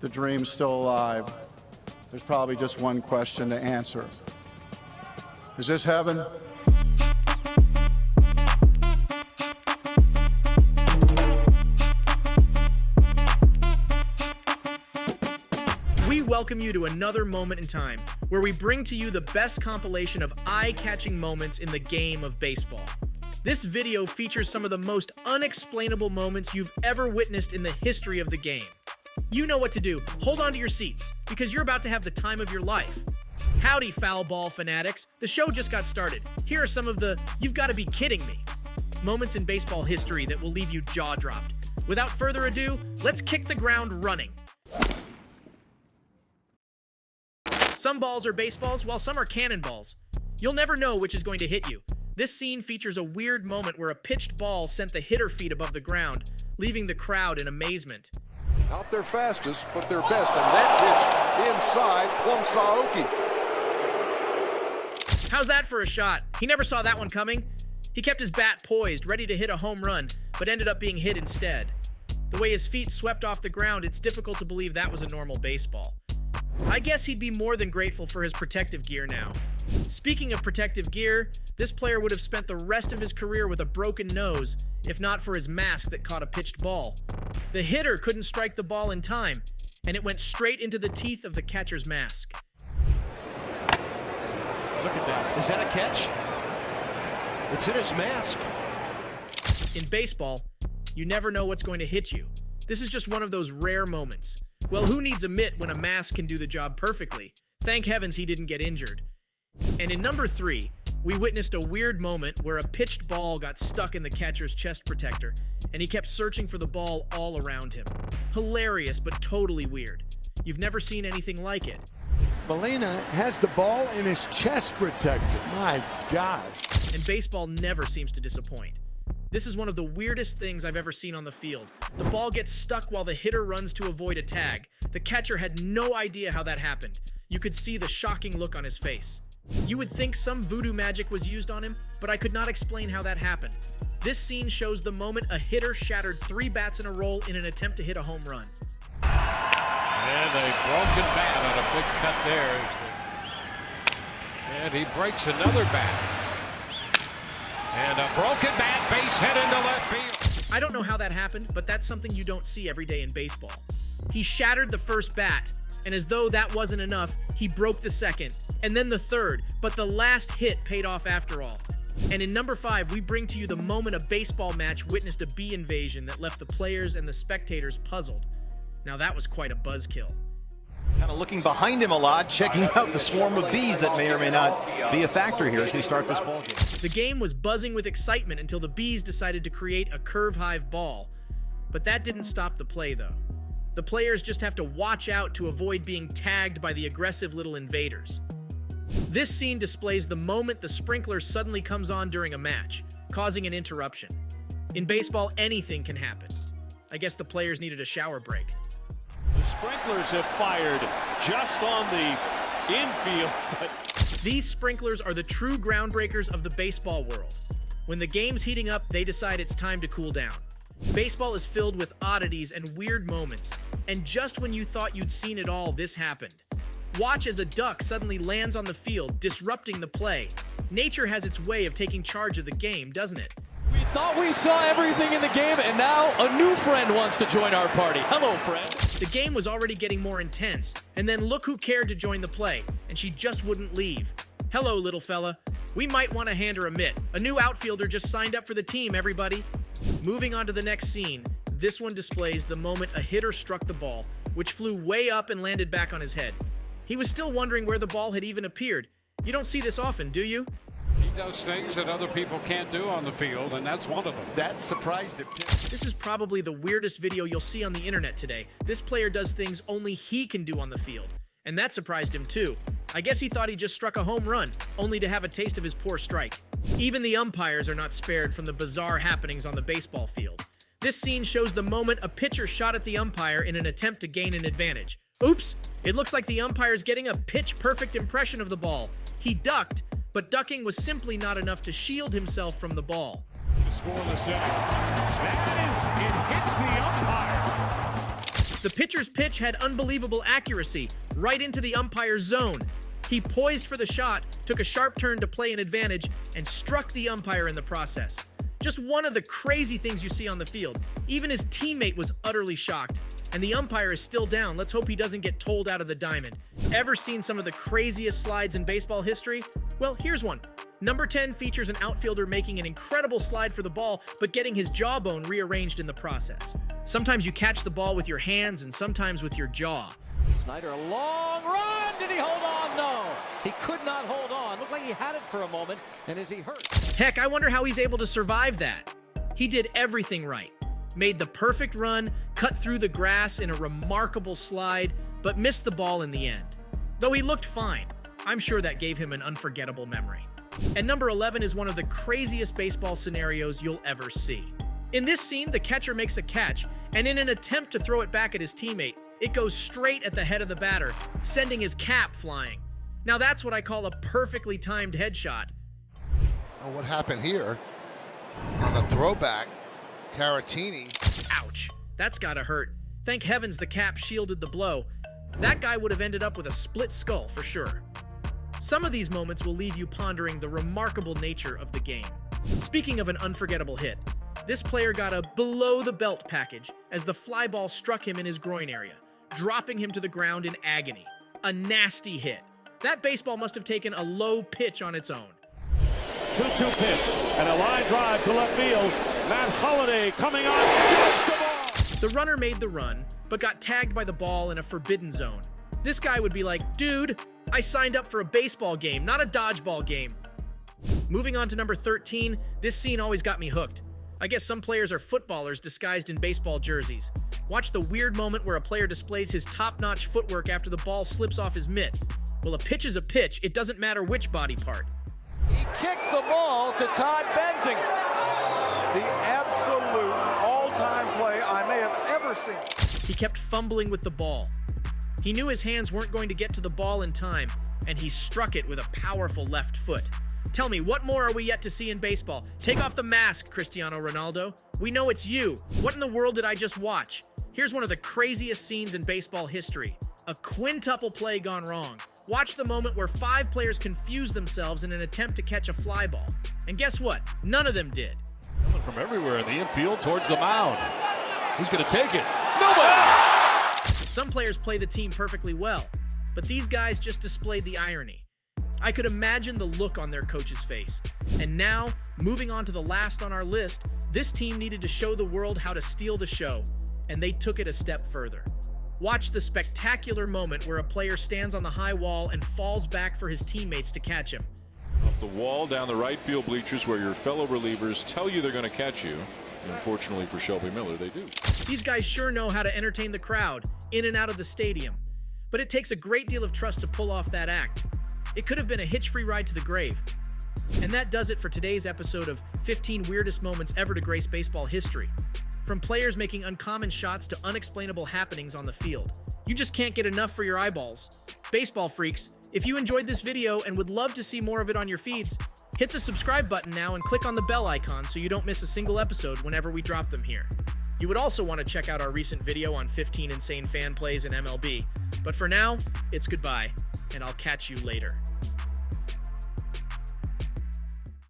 the dream's still alive, there's probably just one question to answer. Is this heaven? We welcome you to another moment in time, where we bring to you the best compilation of eye-catching moments in the game of baseball. This video features some of the most unexplainable moments you've ever witnessed in the history of the game. You know what to do. Hold on to your seats, because you're about to have the time of your life. Howdy, foul ball fanatics. The show just got started. Here are some of the "you've got to be kidding me" moments in baseball history that will leave you jaw-dropped. Without further ado, let's kick the ground running. Some balls are baseballs, while some are cannonballs. You'll never know which is going to hit you. This scene features a weird moment where a pitched ball sent the hitter feet above the ground, leaving the crowd in amazement. Not their fastest, but their best, and that pitch inside Plum Saoki. How's that for a shot? He never saw that one coming. He kept his bat poised, ready to hit a home run, but ended up being hit instead. The way his feet swept off the ground, it's difficult to believe that was a normal baseball. I guess he'd be more than grateful for his protective gear now. Speaking of protective gear, this player would have spent the rest of his career with a broken nose, if not for his mask that caught a pitched ball. The hitter couldn't strike the ball in time, and it went straight into the teeth of the catcher's mask. Look at that. Is that a catch? It's in his mask. In baseball, you never know what's going to hit you. This is just one of those rare moments. Well, who needs a mitt when a mask can do the job perfectly? Thank heavens he didn't get injured. And in number 3, we witnessed a weird moment where a pitched ball got stuck in the catcher's chest protector, and he kept searching for the ball all around him. Hilarious, but totally weird. You've never seen anything like it. Molina has the ball in his chest protector. My God. And baseball never seems to disappoint. This is one of the weirdest things I've ever seen on the field. The ball gets stuck while the hitter runs to avoid a tag. The catcher had no idea how that happened. You could see the shocking look on his face. You would think some voodoo magic was used on him, but I could not explain how that happened. This scene shows the moment a hitter shattered 3 bats in a row in an attempt to hit a home run. And a broken bat on a big cut there. And he breaks another bat. And a broken bat, base hit into left field. I don't know how that happened, but that's something you don't see every day in baseball. He shattered the first bat, and as though that wasn't enough, he broke the second, and then the third, but the last hit paid off after all. And in number 5, we bring to you the moment a baseball match witnessed a bee invasion that left the players and the spectators puzzled. Now that was quite a buzzkill. Kind of looking behind him a lot, checking out the swarm of bees that may or may not be a factor here as we start this ball game. The game was buzzing with excitement until the bees decided to create a curve hive ball. But that didn't stop the play, though. The players just have to watch out to avoid being tagged by the aggressive little invaders. This scene displays the moment the sprinkler suddenly comes on during a match, causing an interruption. In baseball, anything can happen. I guess the players needed a shower break. The sprinklers have fired just on the infield. These sprinklers are the true groundbreakers of the baseball world. When the game's heating up, they decide it's time to cool down. Baseball is filled with oddities and weird moments, and just when you thought you'd seen it all, this happened. Watch as a duck suddenly lands on the field, disrupting the play. Nature has its way of taking charge of the game, doesn't it? We thought we saw everything in the game, and now a new friend wants to join our party. Hello, friend. The game was already getting more intense, and then look who cared to join the play, and she just wouldn't leave. Hello, little fella. We might want to hand her a mitt. A new outfielder just signed up for the team, everybody. Moving on to the next scene, this one displays the moment a hitter struck the ball, which flew way up and landed back on his head. He was still wondering where the ball had even appeared. You don't see this often, do you? He does things that other people can't do on the field, and that's one of them. That surprised him. This is probably the weirdest video you'll see on the internet today. This player does things only he can do on the field. And that surprised him too. I guess he thought he just struck a home run, only to have a taste of his poor strike. Even the umpires are not spared from the bizarre happenings on the baseball field. This scene shows the moment a pitcher shot at the umpire in an attempt to gain an advantage. Oops! It looks like the umpire's getting a pitch-perfect impression of the ball. He ducked, but ducking was simply not enough to shield himself from the ball. The scoreless inning. That is, it hits the umpire. The pitcher's pitch had unbelievable accuracy, right into the umpire's zone. He poised for the shot, took a sharp turn to play an advantage, and struck the umpire in the process. Just one of the crazy things you see on the field. Even his teammate was utterly shocked. And the umpire is still down. Let's hope he doesn't get tolled out of the diamond. Ever seen some of the craziest slides in baseball history? Well, here's one. Number 10 features an outfielder making an incredible slide for the ball, but getting his jawbone rearranged in the process. Sometimes you catch the ball with your hands and sometimes with your jaw. Snyder, a long run. Did he hold on? No. He could not hold on. Looked like he had it for a moment. And is he hurt? Heck, I wonder how he's able to survive that. He did everything right. Made the perfect run, cut through the grass in a remarkable slide, but missed the ball in the end. Though he looked fine, I'm sure that gave him an unforgettable memory. And number 11 is one of the craziest baseball scenarios you'll ever see. In this scene, the catcher makes a catch, and in an attempt to throw it back at his teammate, it goes straight at the head of the batter, sending his cap flying. Now that's what I call a perfectly timed headshot. Oh, what happened here on the throwback? Caratini. Ouch, that's gotta hurt. Thank heavens the cap shielded the blow. That guy would have ended up with a split skull for sure. Some of these moments will leave you pondering the remarkable nature of the game. Speaking of an unforgettable hit, this player got a below-the-belt package as the fly ball struck him in his groin area, dropping him to the ground in agony. A nasty hit. That baseball must have taken a low pitch on its own. 2-2 pitch and a line drive to left field. Matt Holliday coming on, drops the ball. The runner made the run, but got tagged by the ball in a forbidden zone. This guy would be like, dude, I signed up for a baseball game, not a dodgeball game. Moving on to number 13, this scene always got me hooked. I guess some players are footballers disguised in baseball jerseys. Watch the weird moment where a player displays his top-notch footwork after the ball slips off his mitt. Well, a pitch is a pitch, it doesn't matter which body part. He kicked the ball to Todd Benzinger. The absolute all-time play I may have ever seen. He kept fumbling with the ball. He knew his hands weren't going to get to the ball in time, and he struck it with a powerful left foot. Tell me, what more are we yet to see in baseball? Take off the mask, Cristiano Ronaldo. We know it's you. What in the world did I just watch? Here's one of the craziest scenes in baseball history. A quintuple play gone wrong. Watch the moment where 5 players confuse themselves in an attempt to catch a fly ball. And guess what? None of them did. Coming from everywhere in the infield towards the mound. Who's going to take it? Nobody! Some players play the team perfectly well, but these guys just displayed the irony. I could imagine the look on their coach's face. And now, moving on to the last on our list, this team needed to show the world how to steal the show, and they took it a step further. Watch the spectacular moment where a player stands on the high wall and falls back for his teammates to catch him. Off the wall down the right field bleachers where your fellow relievers tell you they're going to catch you. Unfortunately for Shelby Miller, they do. These guys sure know how to entertain the crowd, in and out of the stadium. But it takes a great deal of trust to pull off that act. It could have been a hitch-free ride to the grave. And that does it for today's episode of 15 Weirdest Moments Ever to Grace Baseball History. From players making uncommon shots to unexplainable happenings on the field. You just can't get enough for your eyeballs. Baseball freaks, if you enjoyed this video and would love to see more of it on your feeds, hit the subscribe button now and click on the bell icon so you don't miss a single episode whenever we drop them here. You would also want to check out our recent video on 15 insane fan plays in MLB. But for now, it's goodbye, and I'll catch you later.